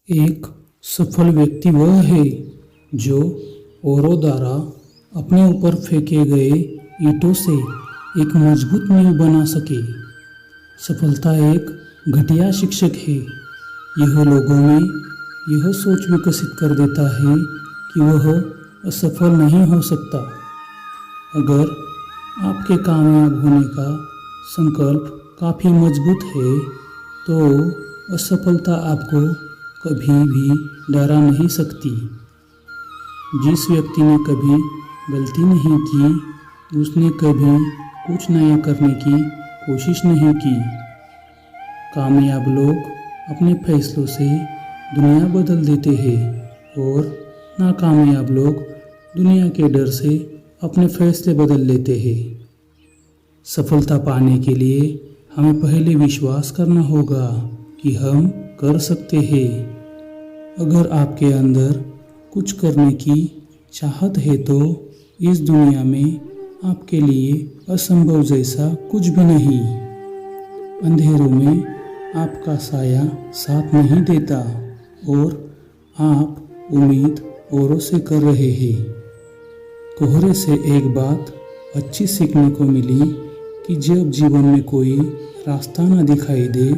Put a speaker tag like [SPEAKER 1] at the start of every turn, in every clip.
[SPEAKER 1] एक सफल व्यक्ति वह है जो औरों द्वारा अपने ऊपर फेंके गए ईंटों से एक मजबूत नींव बना सके। सफलता एक घटिया शिक्षक है। यह लोगों में यह सोच विकसित कर देता है कि वह असफल नहीं हो सकता। अगर आपके कामयाब होने का संकल्प काफ़ी मजबूत है तो असफलता आपको कभी भी डरा नहीं सकती। जिस व्यक्ति ने कभी गलती नहीं की उसने कभी कुछ नया करने की कोशिश नहीं की। कामयाब लोग अपने फैसलों से दुनिया बदल देते हैं और नाकामयाब लोग दुनिया के डर से अपने फैसले बदल लेते हैं। सफलता पाने के लिए हमें पहले विश्वास करना होगा कि हम कर सकते हैं। अगर आपके अंदर कुछ करने की चाहत है तो इस दुनिया में आपके लिए असंभव जैसा कुछ भी नहीं। अंधेरों में आपका साया साथ नहीं देता और आप उम्मीद औरों से कर रहे हैं। कोहरे से एक बात अच्छी सीखने को मिली कि जब जीवन में कोई रास्ता न दिखाई दे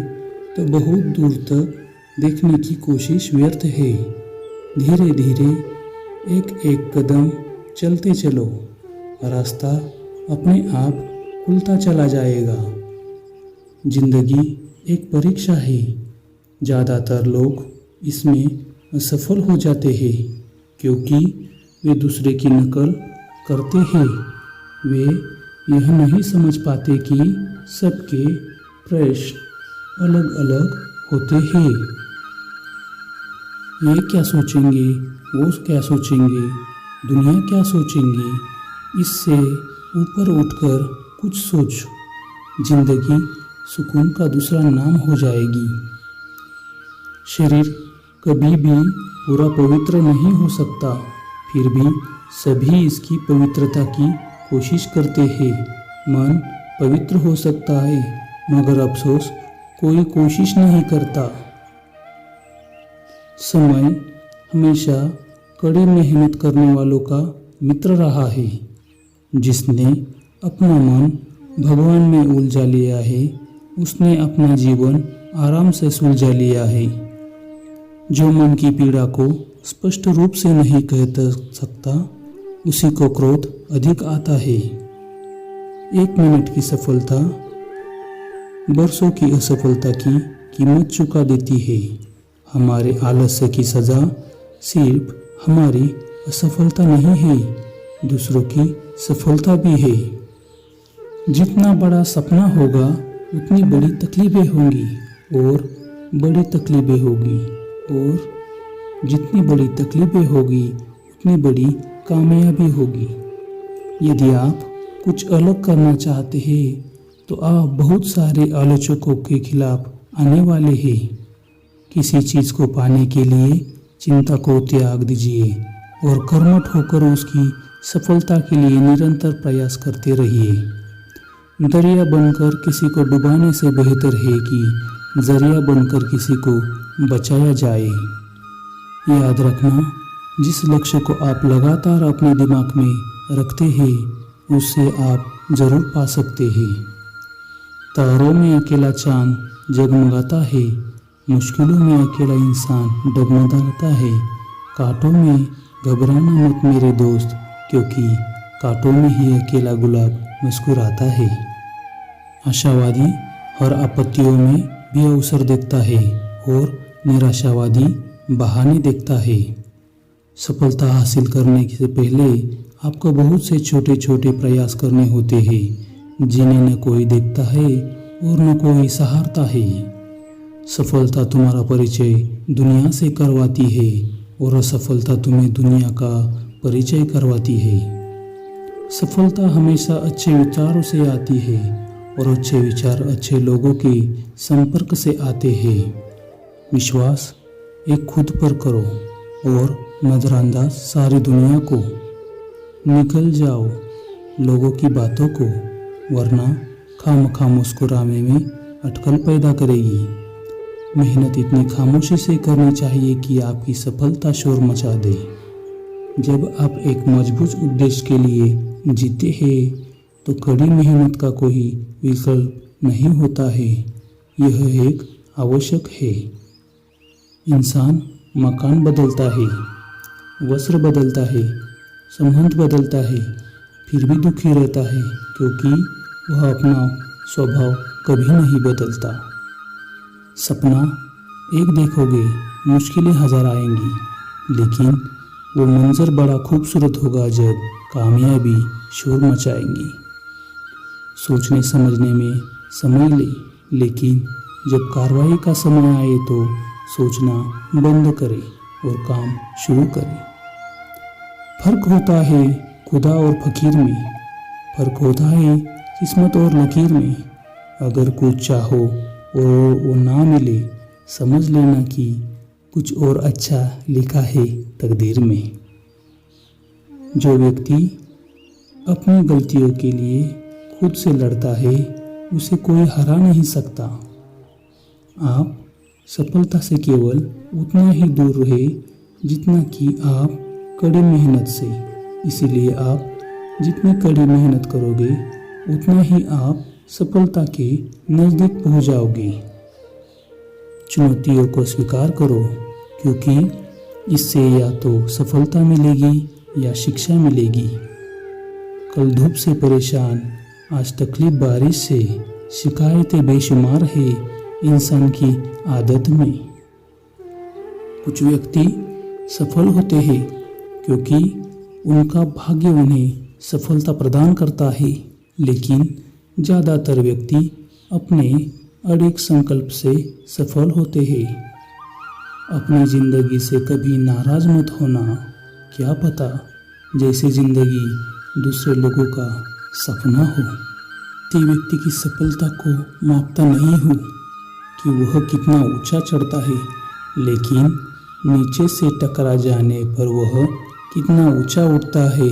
[SPEAKER 1] तो बहुत दूर तक देखने की कोशिश व्यर्थ है। धीरे धीरे एक एक कदम चलते चलो, रास्ता अपने आप खुलता चला जाएगा। जिंदगी एक परीक्षा है। ज़्यादातर लोग इसमें असफल हो जाते हैं क्योंकि वे दूसरे की नकल करते हैं। वे यह नहीं समझ पाते कि सबके प्रश्न अलग अलग होते हैं। ये क्या सोचेंगे, वो क्या सोचेंगे, दुनिया क्या सोचेंगी, इससे ऊपर उठकर कुछ सोच। जिंदगी सुकून का दूसरा नाम हो जाएगी। शरीर कभी भी पूरा पवित्र नहीं हो सकता, फिर भी सभी इसकी पवित्रता की कोशिश करते हैं। मन पवित्र हो सकता है मगर अफसोस कोई कोशिश नहीं करता। समय हमेशा कड़ी मेहनत करने वालों का मित्र रहा है। जिसने अपना मन भगवान में उलझा लिया है उसने अपना जीवन आराम से सुलझा लिया है। जो मन की पीड़ा को स्पष्ट रूप से नहीं कह सकता उसी को क्रोध अधिक आता है। 1 मिनट की सफलता बरसों की असफलता की कीमत चुका देती है। हमारे आलस्य की सजा सिर्फ हमारी असफलता नहीं है, दूसरों की सफलता भी है। जितना बड़ा सपना होगा उतनी बड़ी तकलीफें होंगी और बड़ी तकलीफें होगी और जितनी बड़ी तकलीफें होगी उतनी बड़ी कामयाबी होगी। यदि आप कुछ अलग करना चाहते हैं तो आप बहुत सारे आलोचकों के खिलाफ आने वाले हैं। किसी चीज़ को पाने के लिए चिंता को त्याग दीजिए और कर्मठ होकर उसकी सफलता के लिए निरंतर प्रयास करते रहिए। दरिया बनकर किसी को डुबाने से बेहतर है कि जरिया बनकर किसी को बचाया जाए। याद रखना, जिस लक्ष्य को आप लगातार अपने दिमाग में रखते हैं उससे आप जरूर पा सकते हैं। तारों में अकेला चांद जगमगाता है, मुश्किलों में अकेला इंसान डगमगाता है। कांटों में घबराना मत मेरे दोस्त, क्योंकि कांटों में ही अकेला गुलाब मुस्कुराता है। आशावादी हर आपत्तियों में भी अवसर देखता है और निराशावादी बहाने देखता है। सफलता हासिल करने से पहले आपको बहुत से छोटे छोटे प्रयास करने होते हैं जिन्हें न कोई देखता है और न कोई सहारता है। सफलता तुम्हारा परिचय दुनिया से करवाती है और असफलता तुम्हें दुनिया का परिचय करवाती है। सफलता हमेशा अच्छे विचारों से आती है और अच्छे विचार अच्छे लोगों के संपर्क से आते हैं। विश्वास एक खुद पर करो और नज़रअंदाज सारी दुनिया को। निकल जाओ लोगों की बातों को, वरना खामखा मुस्कुराने में अटकल पैदा करेगी। मेहनत इतनी खामोशी से करनी चाहिए कि आपकी सफलता शोर मचा दे। जब आप एक मजबूत उद्देश्य के लिए जीते हैं तो कड़ी मेहनत का कोई विकल्प नहीं होता है, यह एक आवश्यक है। इंसान मकान बदलता है, वस्त्र बदलता है, संबंध बदलता है, फिर भी दुखी रहता है क्योंकि वह अपना स्वभाव कभी नहीं बदलता। सपना एक देखोगे, मुश्किलें हजार आएंगी, लेकिन वो मंजर बड़ा खूबसूरत होगा जब कामयाबी शोर मचाएंगी। सोचने समझने में समय ले, लेकिन जब कार्रवाई का समय आए तो सोचना बंद करें और काम शुरू करें। फर्क होता है खुदा और फकीर में, फर्क होता है किस्मत और लकीर में। अगर कुछ चाहो और वो ना मिले, समझ लेना कि कुछ और अच्छा लिखा है तकदीर में। जो व्यक्ति अपनी गलतियों के लिए खुद से लड़ता है, उसे कोई हरा नहीं सकता। आप सफलता से केवल उतना ही दूर रहे जितना कि आप कड़ी मेहनत से। इसीलिए आप जितनी कड़ी मेहनत करोगे उतना ही आप सफलता के नज़दीक पहुंच जाओगे। चुनौतियों को स्वीकार करो, क्योंकि इससे या तो सफलता मिलेगी या शिक्षा मिलेगी। कल धूप से परेशान, आज तकलीफ बारिश से, शिकायतें बेशुमार है इंसान की आदत में। कुछ व्यक्ति सफल होते हैं क्योंकि उनका भाग्य उन्हें सफलता प्रदान करता है, लेकिन ज़्यादातर व्यक्ति अपने अड़िग संकल्प से सफल होते हैं। अपनी ज़िंदगी से कभी नाराज़ मत होना, क्या पता जैसे ज़िंदगी दूसरे लोगों का सपना हो। ते व्यक्ति की सफलता को मापता नहीं हूँ कि वह कितना ऊंचा चढ़ता है, लेकिन नीचे से टकरा जाने पर वह कितना ऊंचा उठता है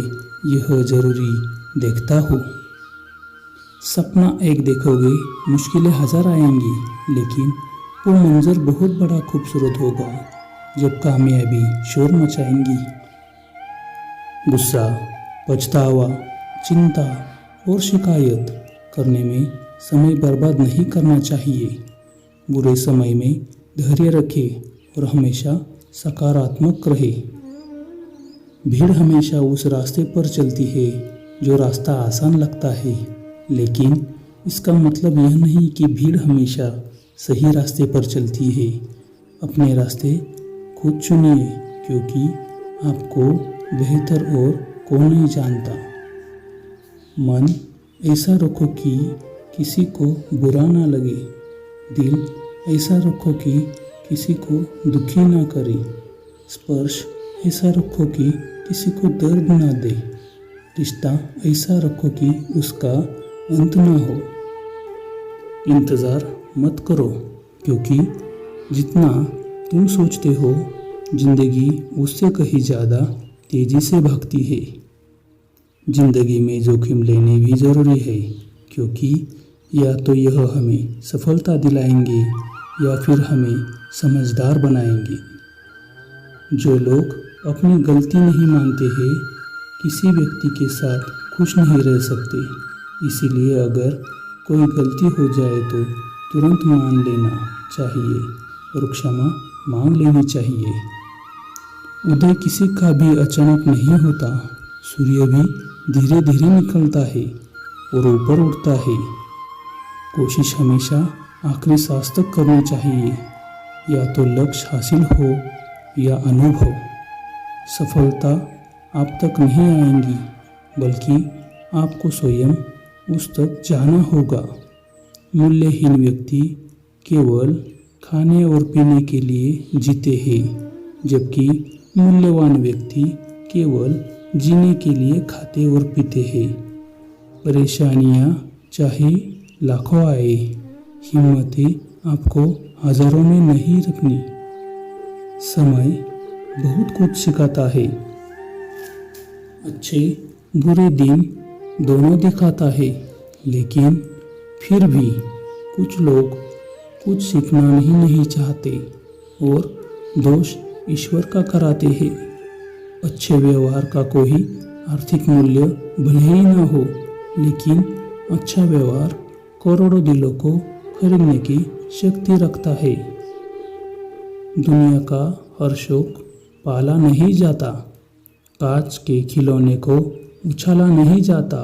[SPEAKER 1] यह जरूरी देखता हूँ। सपना एक देखोगे, मुश्किलें हजार आएंगी, लेकिन वो मंजर बहुत बड़ा खूबसूरत होगा जब कामयाबी शोर मचाएंगी। गुस्सा, पछतावा, चिंता और शिकायत करने में समय बर्बाद नहीं करना चाहिए। बुरे समय में धैर्य रखे और हमेशा सकारात्मक रहे। भीड़ हमेशा उस रास्ते पर चलती है जो रास्ता आसान लगता है, लेकिन इसका मतलब यह नहीं कि भीड़ हमेशा सही रास्ते पर चलती है। अपने रास्ते खुद चुनिए, क्योंकि आपको बेहतर और कौन नहीं जानता। मन ऐसा रखो कि किसी को बुरा ना लगे, दिल ऐसा रखो कि किसी को दुखी ना करे, स्पर्श ऐसा रखो कि किसी को दर्द ना दे, रिश्ता ऐसा रखो कि उसका अंत ना हो। इंतज़ार मत करो, क्योंकि जितना तुम सोचते हो जिंदगी उससे कहीं ज़्यादा तेज़ी से भागती है। जिंदगी में जोखिम लेने भी ज़रूरी है, क्योंकि या तो यह हमें सफलता दिलाएंगे या फिर हमें समझदार बनाएंगे। जो लोग अपनी गलती नहीं मानते हैं, किसी व्यक्ति के साथ खुश नहीं रह सकते। इसीलिए अगर कोई गलती हो जाए तो तुरंत मान लेना चाहिए और क्षमा मांग लेनी चाहिए। उदय किसी का भी अचानक नहीं होता। सूर्य भी धीरे धीरे निकलता है और ऊपर उठता है। कोशिश हमेशा आखिरी सांस तक करनी चाहिए, या तो लक्ष्य हासिल हो या अनुभव। सफलता आप तक नहीं आएंगी, बल्कि आपको स्वयं उस तक जाना होगा। मूल्यहीन व्यक्ति केवल खाने और पीने के लिए जीते हैं, जबकि मूल्यवान व्यक्ति केवल जीने के लिए खाते और पीते हैं। परेशानियाँ चाहे लाखों आए, हिम्मतें आपको हजारों में नहीं रखनी। समय बहुत कुछ सिखाता है, अच्छे बुरे दिन दोनों दिखाता है, लेकिन फिर भी कुछ लोग कुछ सीखना ही नहीं चाहते और दोष ईश्वर का कराते हैं। अच्छे व्यवहार का कोई आर्थिक मूल्य भले ही ना हो, लेकिन अच्छा व्यवहार करोड़ों दिलों को खरीदने की शक्ति रखता है। दुनिया का हर शौक पाला नहीं जाता, कांच के खिलौने को उछाला नहीं जाता।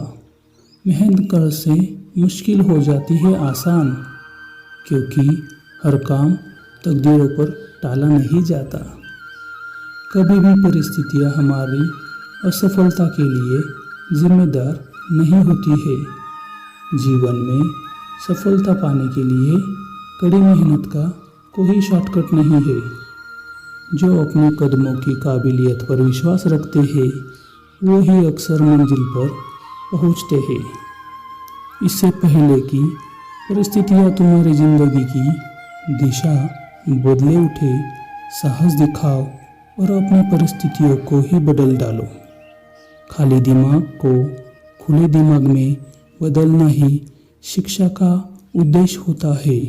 [SPEAKER 1] मेहनत कर से मुश्किल हो जाती है आसान, क्योंकि हर काम तकदीरों पर टाला नहीं जाता। कभी भी परिस्थितियां हमारी असफलता के लिए जिम्मेदार नहीं होती है। जीवन में सफलता पाने के लिए कड़ी मेहनत का कोई शॉर्टकट नहीं है। जो अपने कदमों की काबिलियत पर विश्वास रखते हैं वो ही अक्सर मंजिल पर पहुंचते हैं। इससे पहले कि परिस्थितियां तुम्हारी जिंदगी की दिशा बदले उठे, साहस दिखाओ और अपनी परिस्थितियों को ही बदल डालो। खाली दिमाग को खुले दिमाग में बदलना ही शिक्षा का उद्देश्य होता है।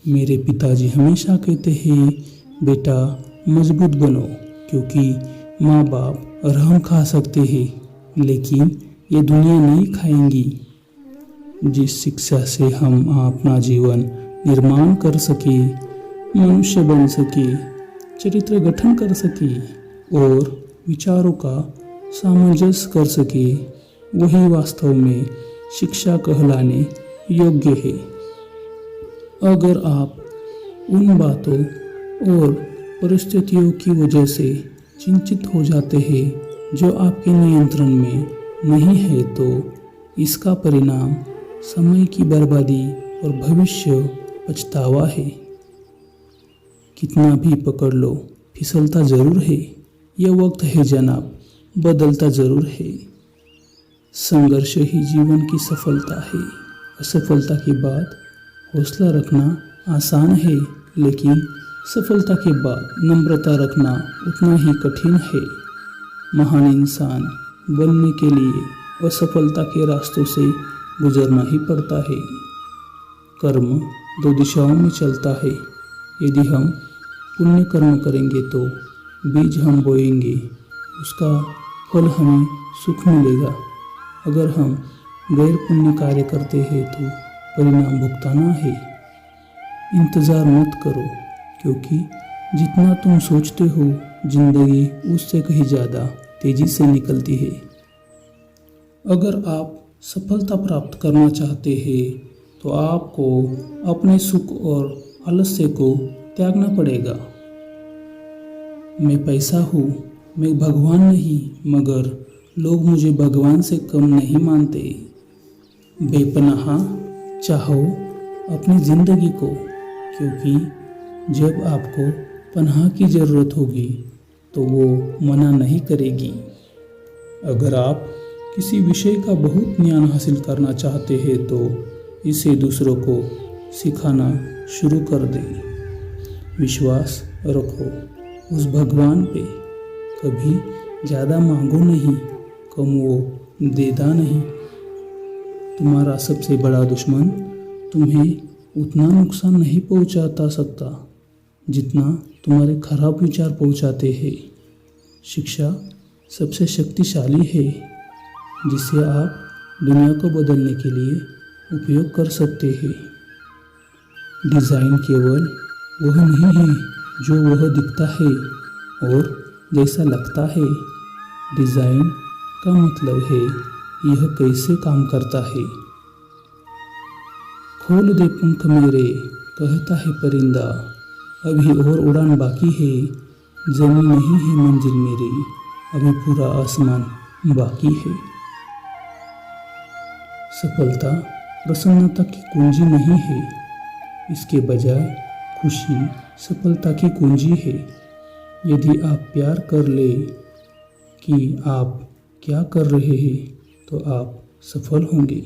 [SPEAKER 1] मेरे पिताजी हमेशा कहते हैं, बेटा मजबूत बनो, क्योंकि माँ बाप रहम खा सकते हैं लेकिन ये दुनिया नहीं खाएंगी। जिस शिक्षा से हम अपना जीवन निर्माण कर सके, मनुष्य बन सके, चरित्र गठन कर सके और विचारों का सामंजस्य कर सके, वही वास्तव में शिक्षा कहलाने योग्य है। अगर आप उन बातों और परिस्थितियों की वजह से चिंतित हो जाते हैं जो आपके नियंत्रण में नहीं है, तो इसका परिणाम समय की बर्बादी और भविष्य पछतावा है। कितना भी पकड़ लो, फिसलता जरूर है। यह वक्त है जनाब, बदलता जरूर है। संघर्ष ही जीवन की सफलता है। असफलता के बाद हौसला रखना आसान है, लेकिन सफलता के बाद नम्रता रखना उतना ही कठिन है। महान इंसान बनने के लिए असफलता के रास्तों से गुजरना ही पड़ता है। कर्म दो दिशाओं में चलता है। यदि हम पुण्य कर्म करेंगे तो बीज हम बोएंगे, उसका फल हमें सुख मिलेगा। अगर हम गैर पुण्य कार्य करते हैं तो परिणाम भुगताना है। इंतज़ार मत करो, क्योंकि जितना तुम सोचते हो जिंदगी उससे कहीं ज़्यादा तेजी से निकलती है। अगर आप सफलता प्राप्त करना चाहते हैं तो आपको अपने सुख और आलस्य को त्यागना पड़ेगा। मैं पैसा हूँ, मैं भगवान नहीं, मगर लोग मुझे भगवान से कम नहीं मानते। बेपनाह चाहो अपनी ज़िंदगी को, क्योंकि जब आपको पनाह की ज़रूरत होगी तो वो मना नहीं करेगी। अगर आप किसी विषय का बहुत ज्ञान हासिल करना चाहते हैं तो इसे दूसरों को सिखाना शुरू कर दें। विश्वास रखो उस भगवान पे। कभी ज़्यादा मांगो नहीं, कम वो देता नहीं। तुम्हारा सबसे बड़ा दुश्मन तुम्हें उतना नुकसान नहीं पहुंचाता सकता जितना तुम्हारे खराब विचार पहुंचाते हैं। शिक्षा सबसे शक्तिशाली है जिसे आप दुनिया को बदलने के लिए उपयोग कर सकते हैं। डिज़ाइन केवल वह नहीं है जो वह दिखता है और जैसा लगता है। डिज़ाइन का मतलब है यह कैसे काम करता है। खोल दे पंख मेरे, कहता है परिंदा, अभी और उड़ान बाकी है। जमी नहीं है मंजिल मेरी, अभी पूरा आसमान बाकी है। सफलता प्रसन्नता की कुंजी नहीं है, इसके बजाय खुशी सफलता की कुंजी है। यदि आप प्यार कर ले कि आप क्या कर रहे हैं तो आप सफल होंगे।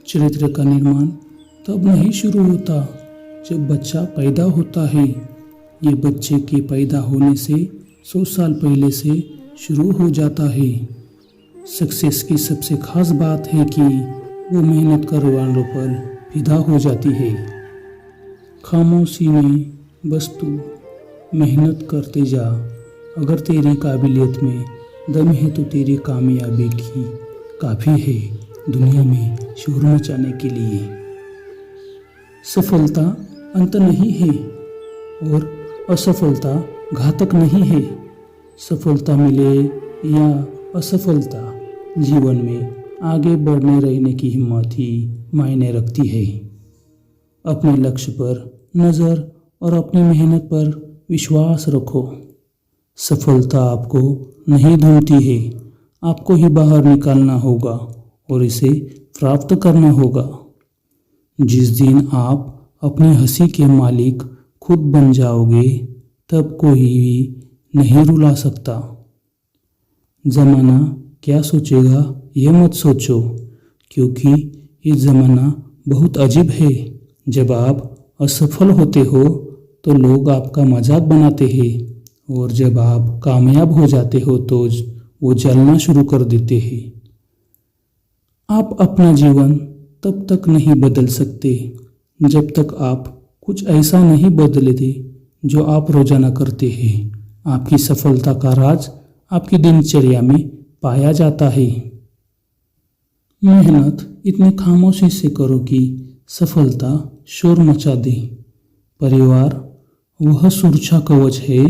[SPEAKER 1] चरित्र का निर्माण तब नहीं शुरू होता जब बच्चा पैदा होता है। ये बच्चे के पैदा होने से 100 साल पहले से शुरू हो जाता है। सक्सेस की सबसे खास बात है कि वो मेहनत करने वालों पर फिदा हो जाती है। खामोशी में बस तू मेहनत करते जा। अगर तेरी काबिलियत में दम है तो तेरी कामयाबी की काफ़ी है दुनिया में शोर मचाने के लिए। सफलता अंत नहीं है और असफलता घातक नहीं है। सफलता मिले या असफलता, जीवन में आगे बढ़ने रहने की हिम्मत ही मायने रखती है। अपने लक्ष्य पर नज़र और अपनी मेहनत पर विश्वास रखो। सफलता आपको नहीं ढूंढती है, आपको ही बाहर निकालना होगा और इसे प्राप्त करना होगा। जिस दिन आप अपनी हंसी के मालिक खुद बन जाओगे तब कोई भी नहीं रुला सकता। ज़माना क्या सोचेगा ये मत सोचो, क्योंकि ये ज़माना बहुत अजीब है। जब आप असफल होते हो तो लोग आपका मजाक बनाते हैं और जब आप कामयाब हो जाते हो तो वो जलना शुरू कर देते हैं। आप अपना जीवन तब तक नहीं बदल सकते जब तक आप कुछ ऐसा नहीं बदलते जो आप रोजाना करते हैं। आपकी सफलता का राज आपकी दिनचर्या में पाया जाता है। मेहनत इतनी खामोशी से करो कि सफलता शोर मचा दे। परिवार वह सुरक्षा कवच है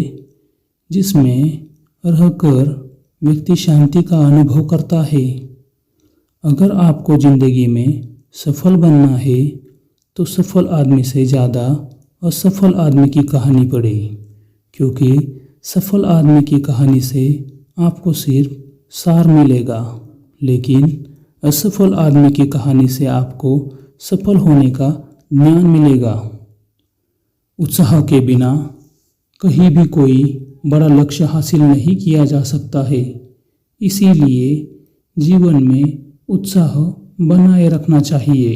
[SPEAKER 1] जिसमें रहकर व्यक्ति शांति का अनुभव करता है। अगर आपको जिंदगी में सफल बनना है तो सफल आदमी से ज़्यादा असफल आदमी की कहानी पढ़े, क्योंकि सफल आदमी की कहानी से आपको सिर्फ सार मिलेगा, लेकिन असफल आदमी की कहानी से आपको सफल होने का ज्ञान मिलेगा। उत्साह के बिना कहीं भी कोई बड़ा लक्ष्य हासिल नहीं किया जा सकता है। इसीलिए जीवन में उत्साह बनाए रखना चाहिए।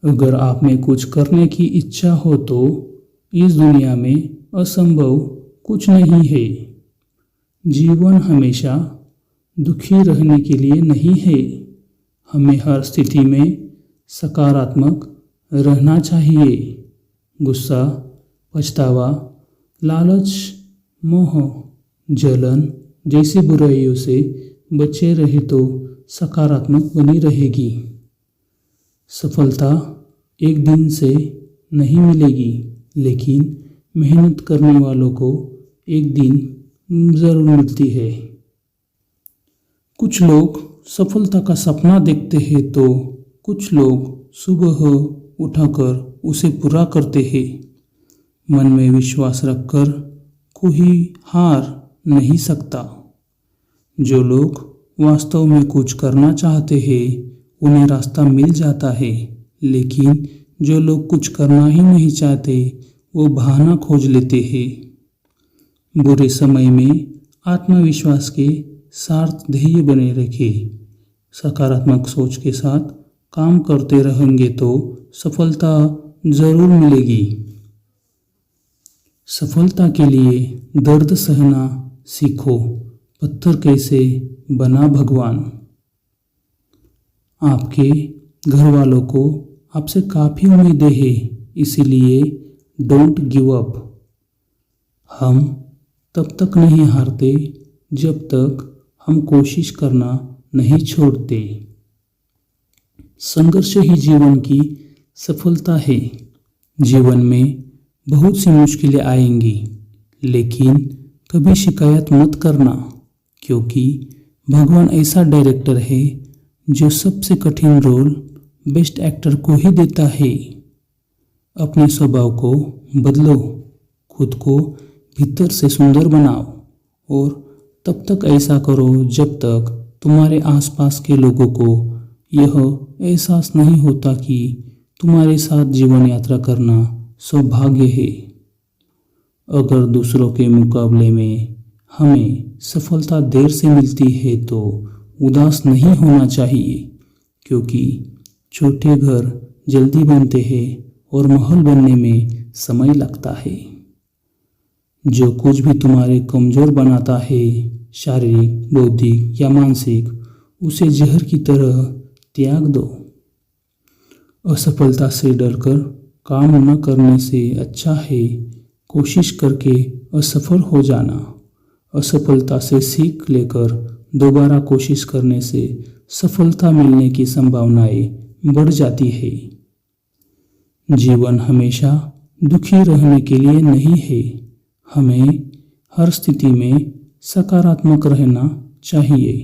[SPEAKER 1] अगर आप में कुछ करने की इच्छा हो तो इस दुनिया में असंभव कुछ नहीं है। जीवन हमेशा दुखी रहने के लिए नहीं है। हमें हर स्थिति में सकारात्मक रहना चाहिए। गुस्सा, पछतावा, लालच, मोह, जलन जैसी बुराइयों से बचे रहे तो सकारात्मक बनी रहेगी। सफलता एक दिन से नहीं मिलेगी, लेकिन मेहनत करने वालों को एक दिन ज़रूर मिलती है। कुछ लोग सफलता का सपना देखते हैं तो कुछ लोग सुबह उठाकर उसे पूरा करते हैं। मन में विश्वास रखकर कोई हार नहीं सकता। जो लोग वास्तव में कुछ करना चाहते हैं उन्हें रास्ता मिल जाता है, लेकिन जो लोग कुछ करना ही नहीं चाहते वो बहाना खोज लेते हैं। बुरे समय में आत्मविश्वास के साथ ध्येय बने रखें। सकारात्मक सोच के साथ काम करते रहेंगे तो सफलता जरूर मिलेगी। सफलता के लिए दर्द सहना सीखो। पत्थर कैसे बना भगवान। आपके घर वालों को आपसे काफ़ी उम्मीदें हैं, इसीलिए डोंट गिव अप। हम तब तक नहीं हारते जब तक हम कोशिश करना नहीं छोड़ते। संघर्ष ही जीवन की सफलता है। जीवन में बहुत सी मुश्किलें आएंगी, लेकिन कभी शिकायत मत करना, क्योंकि भगवान ऐसा डायरेक्टर है जो सबसे कठिन रोल बेस्ट एक्टर को ही देता है। अपने स्वभाव को बदलो, खुद को भीतर से सुंदर बनाओ और तब तक ऐसा करो जब तक तुम्हारे आसपास के लोगों को यह एहसास नहीं होता कि तुम्हारे साथ जीवन यात्रा करना सौभाग्य है। अगर दूसरों के मुकाबले में हमें सफलता देर से मिलती है तो उदास नहीं होना चाहिए, क्योंकि छोटे घर जल्दी बनते हैं और महल बनने में समय लगता है। जो कुछ भी तुम्हारे कमज़ोर बनाता है, शारीरिक, बौद्धिक या मानसिक, उसे जहर की तरह त्याग दो। असफलता से डरकर काम न करने से अच्छा है कोशिश करके असफल हो जाना। असफलता से सीख लेकर दोबारा कोशिश करने से सफलता मिलने की संभावनाएं बढ़ जाती है। जीवन हमेशा दुखी रहने के लिए नहीं है। हमें हर स्थिति में सकारात्मक रहना चाहिए।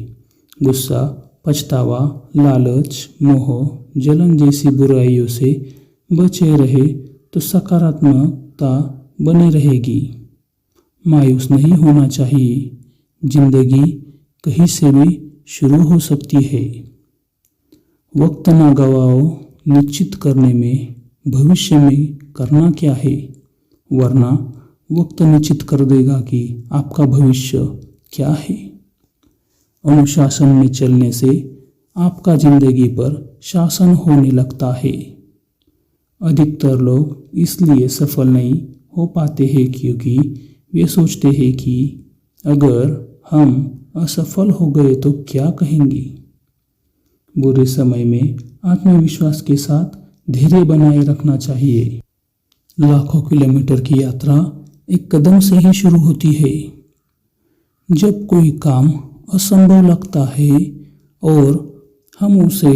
[SPEAKER 1] गुस्सा, पछतावा, लालच, मोह, जलन जैसी बुराइयों से बचे रहे तो सकारात्मकता बनी रहेगी। मायूस नहीं होना चाहिए। जिंदगी कहीं से भी शुरू हो सकती है। वक्त ना गवाओ निश्चित करने में भविष्य में करना क्या है, वरना वक्त निश्चित कर देगा कि आपका भविष्य क्या है। अनुशासन में चलने से आपका जिंदगी पर शासन होने लगता है। अधिकतर लोग इसलिए सफल नहीं हो पाते हैं क्योंकि वे सोचते हैं कि अगर हम असफल हो गए तो क्या कहेंगे। बुरे समय में आत्मविश्वास के साथ धैर्य बनाए रखना चाहिए। लाखों किलोमीटर की यात्रा एक कदम से ही शुरू होती है। जब कोई काम असंभव लगता है और हम उसे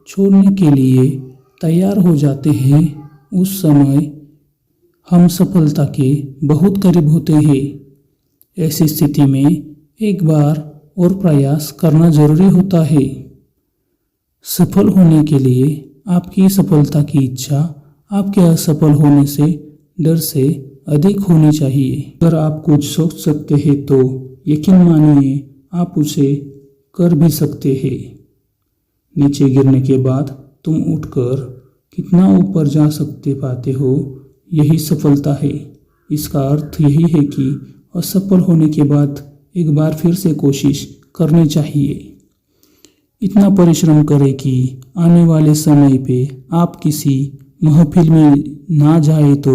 [SPEAKER 1] छोड़ने के लिए तैयार हो जाते हैं, उस समय हम सफलता के बहुत करीब होते हैं। ऐसी स्थिति में एक बार और प्रयास करना जरूरी होता है। सफल होने के लिए आपकी सफलता की इच्छा आपके असफल होने से डर से अधिक होनी चाहिए। अगर आप कुछ सोच सकते हैं तो यकीन मानिए आप उसे कर भी सकते हैं। नीचे गिरने के बाद तुम उठकर कितना ऊपर जा सकते पाते हो, यही सफलता है। इसका अर्थ यही है कि असफल होने के बाद एक बार फिर से कोशिश करनी चाहिए। इतना परिश्रम करें कि आने वाले समय पे आप किसी महफिल में ना जाए तो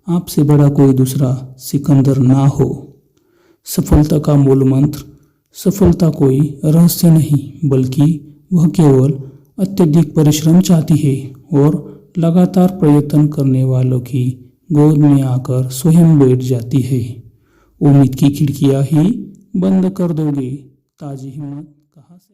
[SPEAKER 1] आपसे बड़ा कोई दूसरा सिकंदर ना हो। सफलता का मूल मंत्र सफलता कोई रहस्य नहीं, बल्कि वह केवल अत्यधिक परिश्रम चाहती है और लगातार प्रयत्न करने वालों की गोद में आकर स्वयं बैठ जाती है। उम्मीद की खिड़कियां ही बंद कर दोगे। ताजी हिम्मत